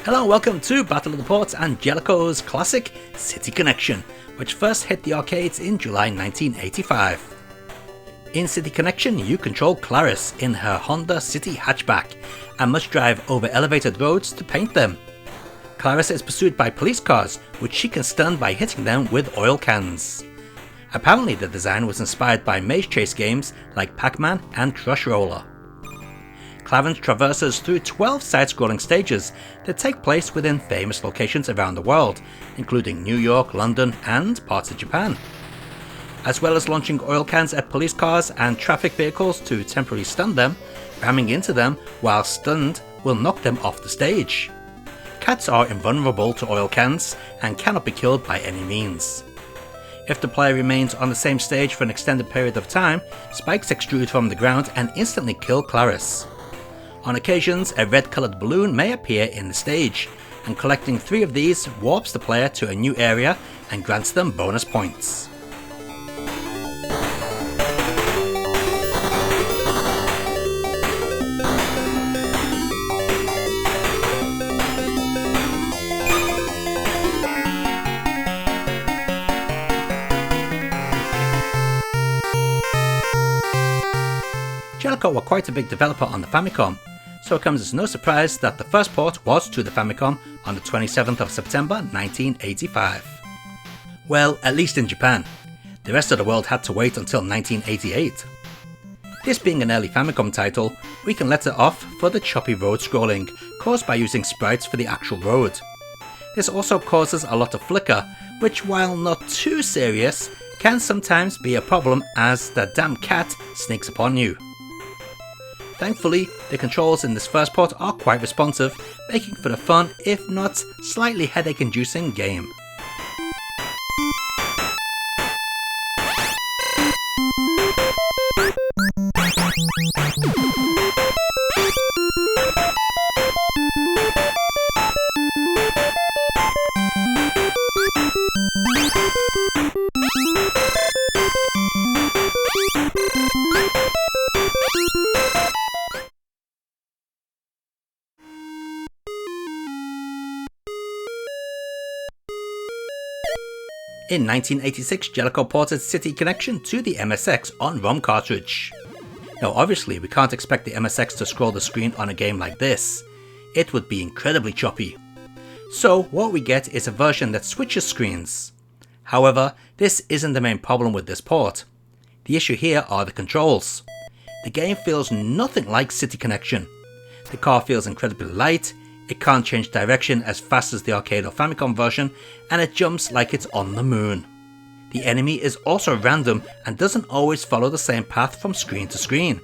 Hello and welcome to Battle of the Ports and Jellicoe's classic City Connection, which first hit the arcades in July 1985. In City Connection, you control Clarice in her Honda City hatchback and must drive over elevated roads to paint them. Clarice is pursued by police cars, which she can stun by hitting them with oil cans. Apparently the design was inspired by maze chase games like Pac-Man and Crush Roller. Clarence traverses through 12 side-scrolling stages that take place within famous locations around the world, including New York, London, and parts of Japan. As well as launching oil cans at police cars and traffic vehicles to temporarily stun them, ramming into them while stunned will knock them off the stage. Cats are invulnerable to oil cans and cannot be killed by any means. If the player remains on the same stage for an extended period of time, spikes extrude from the ground and instantly kill Clarice. On occasions, a red-coloured balloon may appear in the stage, and collecting 3 of these warps the player to a new area and grants them bonus points. Jellicoe were quite a big developer on the Famicom, so it comes as no surprise that the first port was to the Famicom on the 27th of September 1985. Well, at least in Japan. The rest of the world had to wait until 1988. This being an early Famicom title, we can let it off for the choppy road scrolling caused by using sprites for the actual road. This also causes a lot of flicker, which while not too serious, can sometimes be a problem as the damn cat sneaks upon you. Thankfully, the controls in this first port are quite responsive, making for a fun, if not slightly headache-inducing game. In 1986, Jellicoe ported City Connection to the MSX on ROM cartridge. Now obviously we can't expect the MSX to scroll the screen on a game like this. It would be incredibly choppy. So what we get is a version that switches screens. However, this isn't the main problem with this port. The issue here are the controls. The game feels nothing like City Connection. The car feels incredibly light, it can't change direction as fast as the arcade or Famicom version, and it jumps like it's on the moon. The enemy is also random and doesn't always follow the same path from screen to screen.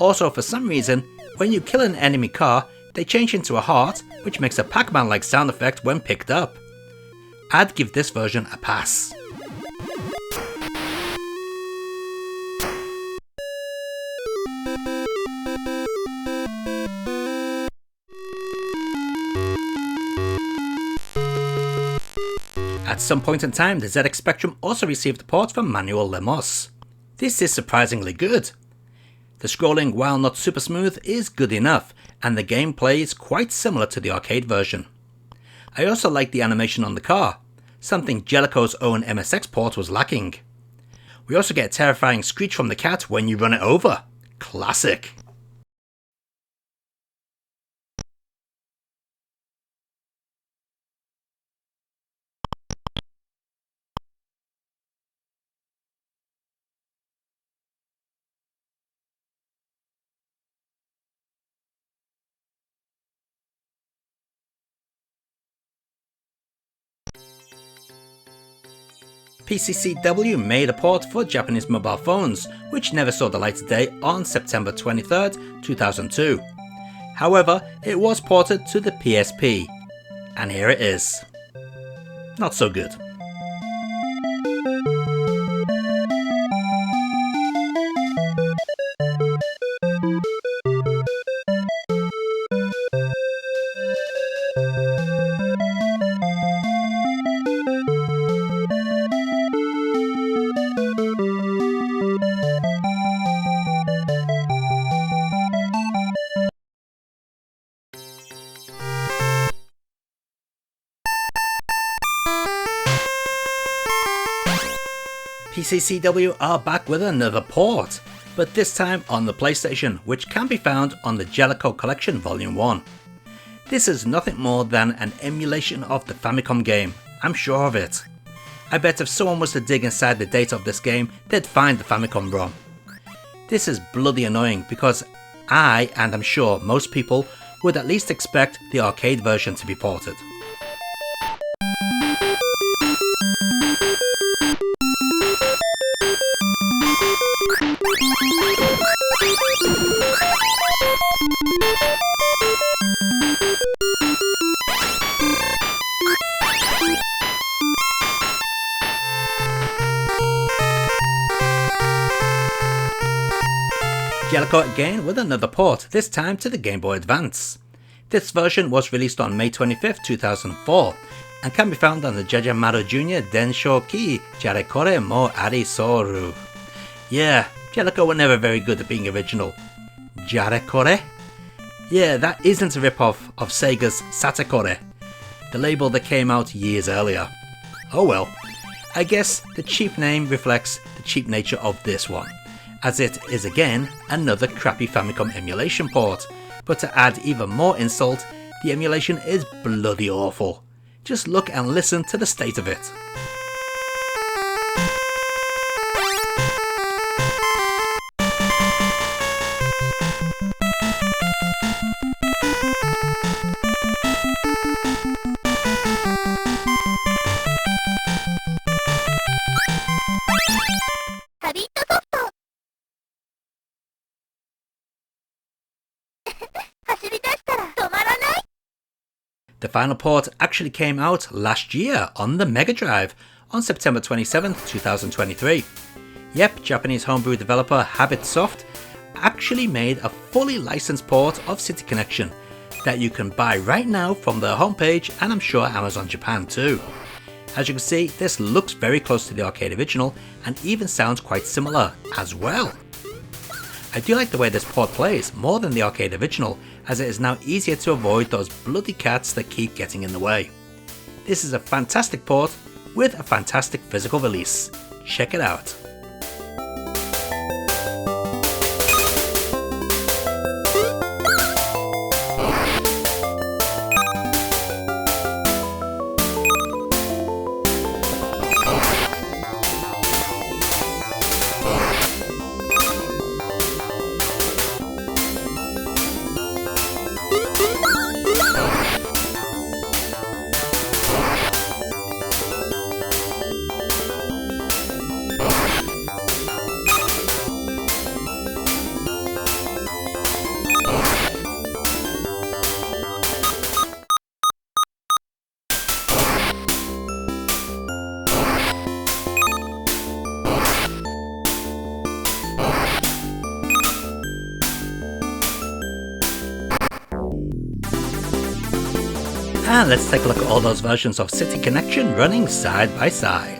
Also, for some reason, when you kill an enemy car, they change into a heart, which makes a Pac-Man-like sound effect when picked up. I'd give this version a pass. At some point in time, the ZX Spectrum also received a port from Manuel Lemos. This is surprisingly good. The scrolling, while not super smooth, is good enough, and the gameplay is quite similar to the arcade version. I also like the animation on the car, something Jellicoe's own MSX port was lacking. We also get a terrifying screech from the cat when you run it over. Classic. PCCW made a port for Japanese mobile phones, which never saw the light of day on September 23rd, 2002. However, it was ported to the PSP, and here it is. Not so good. PCCW are back with another port, but this time on the PlayStation, which can be found on the Jellicoe Collection Volume 1. This is nothing more than an emulation of the Famicom game, I'm sure of it. I bet if someone was to dig inside the data of this game, they'd find the Famicom ROM. This is bloody annoying because I, and I'm sure most people, would at least expect the arcade version to be ported. Jellicoe again with another port, this time to the Gameboy Advance. This version was released on May 25th, 2004 and can be found on the Jajamaru Jr. Denshoki Jarekore mo Ari Soru. Yeah, Jellicoe were never very good at being original. Jarekore? Yeah, that isn't a rip-off of Sega's Satekore, the label that came out years earlier. Oh well, I guess the cheap name reflects the cheap nature of this one, as it is again another crappy Famicom emulation port, but to add even more insult, the emulation is bloody awful. Just look and listen to the state of it. The final port actually came out last year on the Mega Drive on September 27th, 2023. Yep, Japanese homebrew developer Habitsoft actually made a fully licensed port of City Connection that you can buy right now from their homepage, and I'm sure Amazon Japan too. As you can see, this looks very close to the arcade original and even sounds quite similar as well. I do like the way this port plays more than the arcade original, as it is now easier to avoid those bloody cats that keep getting in the way. This is a fantastic port with a fantastic physical release. Check it out. And let's take a look at all those versions of City Connection running side by side.